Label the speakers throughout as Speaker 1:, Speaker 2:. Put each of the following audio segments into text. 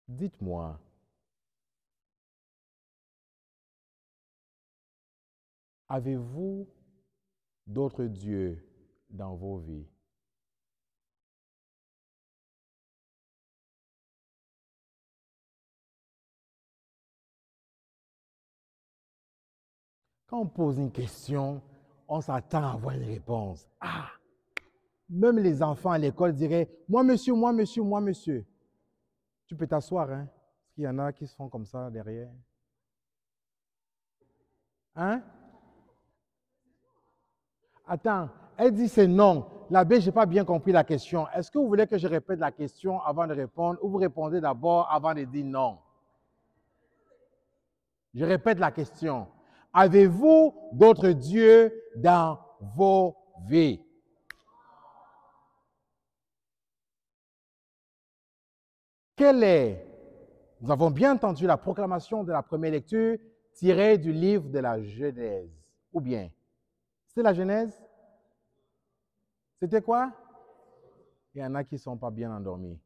Speaker 1: Dites-moi, avez-vous d'autres dieux dans vos vies? Quand on pose une question, on s'attend à avoir une réponse. Ah, même les enfants à l'école diraient, moi monsieur, moi monsieur, moi monsieur. Tu peux t'asseoir, hein? Parce qu'il y en a qui se font comme ça derrière. Hein? Attends, elle dit c'est non. L'abbé, je n'ai pas bien compris la question. Est-ce que vous voulez que je répète la question avant de répondre ou vous répondez d'abord avant de dire non? Je répète la question. Avez-vous d'autres dieux dans vos vies? Quel est, nous avons bien entendu la proclamation de la première lecture tirée du livre de la Genèse. Ou bien, c'est la Genèse? C'était quoi? Il y en a qui ne sont pas bien endormis.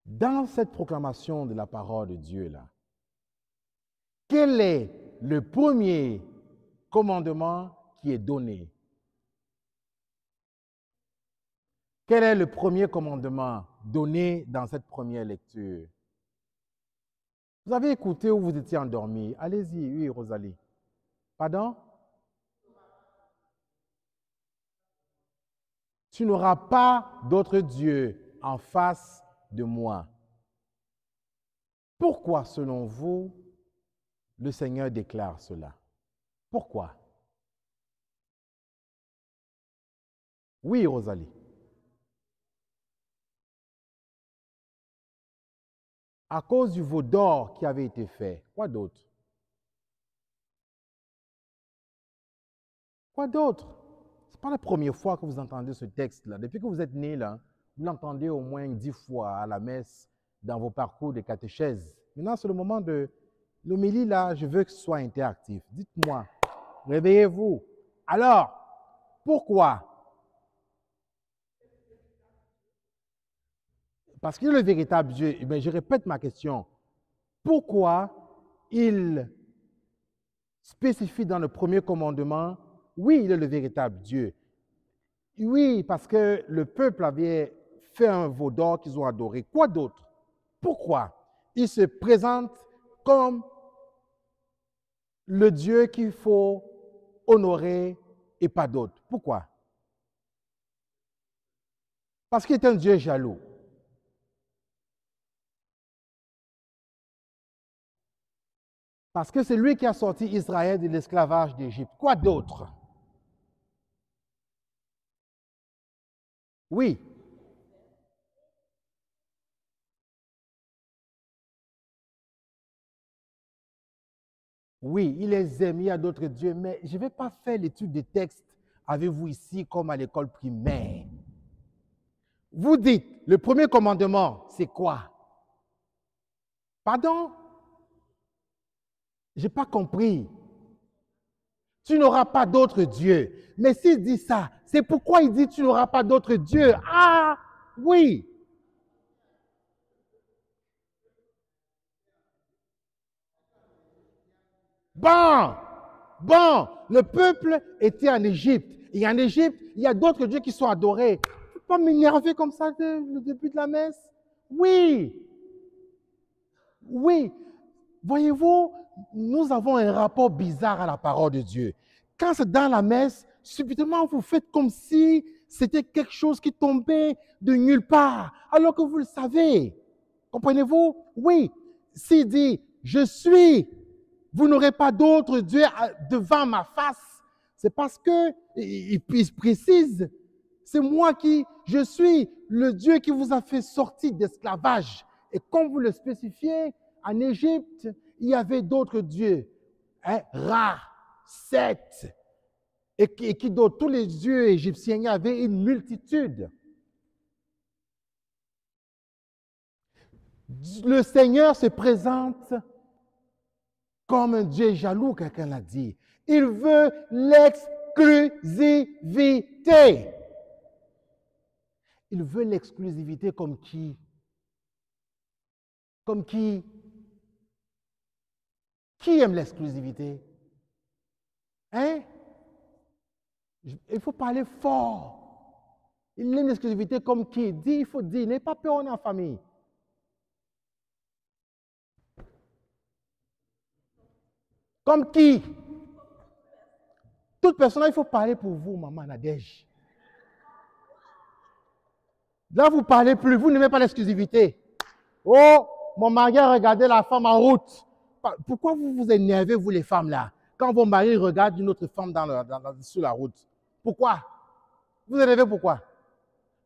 Speaker 1: Dans cette proclamation de la parole de Dieu, là, quel est le premier commandement qui est donné? Quel est le premier commandement donné dans cette première lecture? Vous avez écouté ou vous étiez endormi? Allez-y, oui, Rosalie. Pardon? Tu n'auras pas d'autre Dieu en face de moi. Pourquoi, selon vous, le Seigneur déclare cela? Pourquoi? Oui, Rosalie. À cause du veau d'or qui avait été fait. Quoi d'autre? Quoi d'autre? Ce n'est pas la première fois que vous entendez ce texte-là. Depuis que vous êtes né, là, vous l'entendez au moins 10 fois à la messe dans vos parcours de catéchèse. Maintenant, c'est le moment de l'homélie, là, je veux que ce soit interactif. Dites-moi, réveillez-vous. Alors, pourquoi? Parce qu'il est le véritable Dieu. Eh bien, je répète ma question. Pourquoi il spécifie dans le premier commandement, oui, il est le véritable Dieu. Oui, parce que le peuple avait fait un veau d'or qu'ils ont adoré. Quoi d'autre? Pourquoi? Il se présente comme le Dieu qu'il faut honorer et pas d'autre. Pourquoi? Parce qu'il est un Dieu jaloux. Parce que c'est lui qui a sorti Israël de l'esclavage d'Égypte. Quoi d'autre? Oui. Oui, il les aime, il y a d'autres dieux, mais je ne vais pas faire l'étude des textes avec vous ici comme à l'école primaire. Vous dites, le premier commandement, c'est quoi? Pardon? Je n'ai pas compris. Tu n'auras pas d'autre Dieu. Mais s'il dit ça, c'est pourquoi il dit tu n'auras pas d'autre Dieu. Ah, oui. Bon, bon, le peuple était en Égypte. Et en Égypte, il y a d'autres dieux qui sont adorés. Tu ne peux pas m'énerver comme ça dès le début de la messe. Oui, oui. Voyez-vous, nous avons un rapport bizarre à la parole de Dieu. Quand c'est dans la messe, subitement vous faites comme si c'était quelque chose qui tombait de nulle part, alors que vous le savez. Comprenez-vous? Oui. S'il dit, je suis, vous n'aurez pas d'autre Dieu devant ma face, c'est parce que, il précise, c'est moi qui, je suis le Dieu qui vous a fait sortir d'esclavage. Et comme vous le spécifiez, en Égypte, il y avait d'autres dieux. Hein, Ra, Seth, et qui d'autres, tous les dieux égyptiens, il y avait une multitude. Le Seigneur se présente comme un Dieu jaloux, quelqu'un l'a dit. Il veut l'exclusivité. Il veut l'exclusivité comme qui? Comme qui? Qui aime l'exclusivité? Hein? Il faut parler fort. Il aime l'exclusivité comme qui? Dis, il faut dire, n'aie pas peur, on est en famille. Comme qui? Toute personne, il faut parler pour vous, maman Nadège. Là, vous ne parlez plus, vous n'aimez pas l'exclusivité. Oh, mon mari a regardé la femme en route. Pourquoi vous vous énervez, vous les femmes là, quand vos maris regardent une autre femme sur la route? Pourquoi? Vous énervez pourquoi?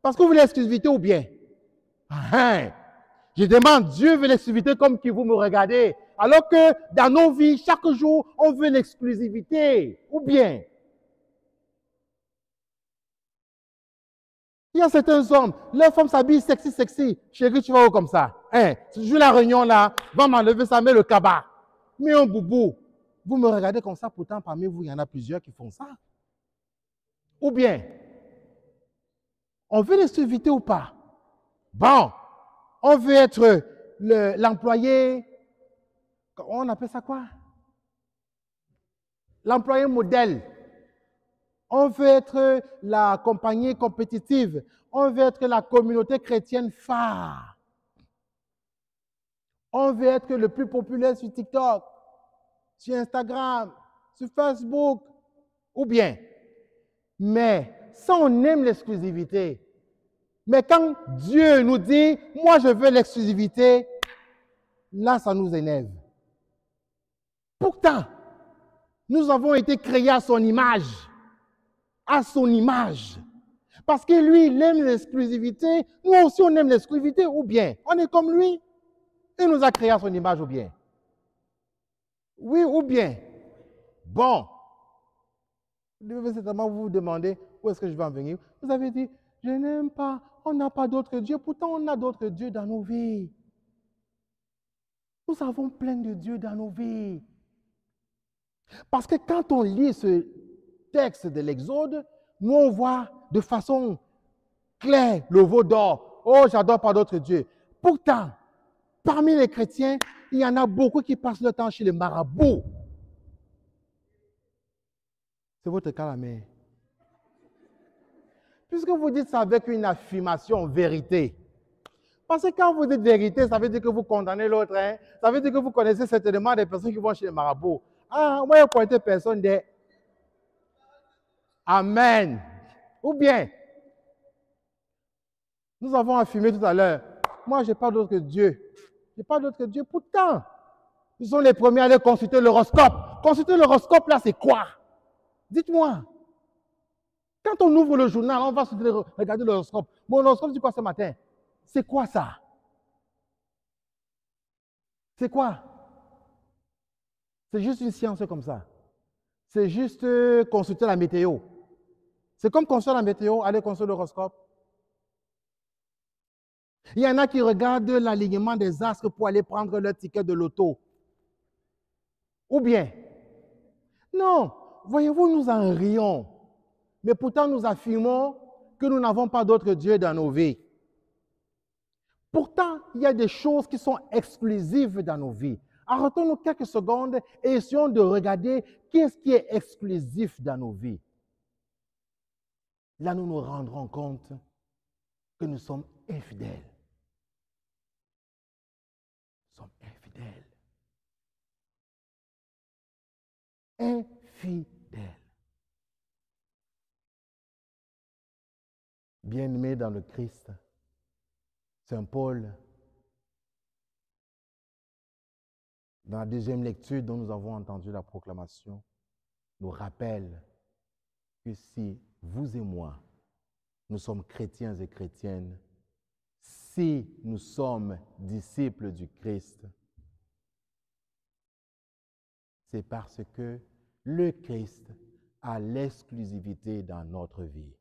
Speaker 1: Parce que vous voulez l'exclusivité ou bien? Je demande, Dieu veut l'exclusivité comme que vous me regardez. Alors que dans nos vies, chaque jour, on veut l'exclusivité. Ou bien? Il y a certains hommes, leurs femmes s'habillent sexy, sexy. Chérie, tu vas où comme ça? Tu joues la réunion là, va m'enlever ça, mets le cabas. Mets un boubou. Vous me regardez comme ça, pourtant parmi vous, il y en a plusieurs qui font ça. Ou bien, on veut l'exclusivité ou pas? Bon, on veut être l'employé, on appelle ça quoi? L'employé modèle. On veut être la compagnie compétitive. On veut être la communauté chrétienne phare. On veut être le plus populaire sur TikTok, sur Instagram, sur Facebook, ou bien. Mais ça, on aime l'exclusivité. Mais quand Dieu nous dit, moi je veux l'exclusivité, là, ça nous énerve. Pourtant, nous avons été créés à son image. À son image. Parce que lui, il aime l'exclusivité. Nous aussi, on aime l'exclusivité. Ou bien, on est comme lui. Il nous a créés à son image ou bien. Oui ou bien. Bon. Vous devez certainement vous demander où est-ce que je vais en venir. Vous avez dit, je n'aime pas, on n'a pas d'autres dieux. Pourtant, on a d'autres dieux dans nos vies. Nous avons plein de dieux dans nos vies. Parce que quand on lit ce texte de l'Exode, nous on voit de façon claire le veau d'or. Oh, j'adore pas d'autres dieux. Pourtant, parmi les chrétiens, il y en a beaucoup qui passent le temps chez les marabouts. C'est votre cas, la mère. Puisque vous dites ça avec une affirmation vérité. Parce que quand vous dites vérité, ça veut dire que vous condamnez l'autre. Hein? Ça veut dire que vous connaissez certainement des personnes qui vont chez les marabouts. Ah, moi, je ne connais personne des... Amen. Ou bien, nous avons affirmé tout à l'heure, moi, je n'ai pas d'autre Dieu. Je n'ai pas d'autre Dieu. Pourtant, nous sommes les premiers à aller consulter l'horoscope. Consulter l'horoscope, là, c'est quoi? Dites-moi. Quand on ouvre le journal, on va regarder l'horoscope. Mon horoscope dit quoi ce matin? C'est quoi ça? C'est quoi? C'est juste une science comme ça. C'est juste consulter la météo. C'est comme consulter la météo, aller consulter l'horoscope. Il y en a qui regardent l'alignement des astres pour aller prendre leur ticket de loto. Ou bien, non, voyez-vous, nous en rions. Mais pourtant, nous affirmons que nous n'avons pas d'autre Dieu dans nos vies. Pourtant, il y a des choses qui sont exclusives dans nos vies. Arrêtons-nous quelques secondes et essayons de regarder qu'est-ce qui est exclusif dans nos vies. Là, nous nous rendrons compte que nous sommes infidèles. Nous sommes infidèles. Infidèles. Bien-aimés dans le Christ, Saint Paul, dans la deuxième lecture dont nous avons entendu la proclamation, nous rappelle que si vous et moi, nous sommes chrétiens et chrétiennes, si nous sommes disciples du Christ, c'est parce que le Christ a l'exclusivité dans notre vie.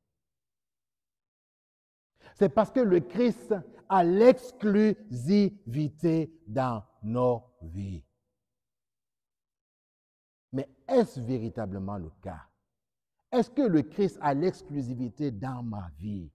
Speaker 1: C'est parce que le Christ a l'exclusivité dans nos vies. Mais est-ce véritablement le cas? Est-ce que le Christ a l'exclusivité dans ma vie?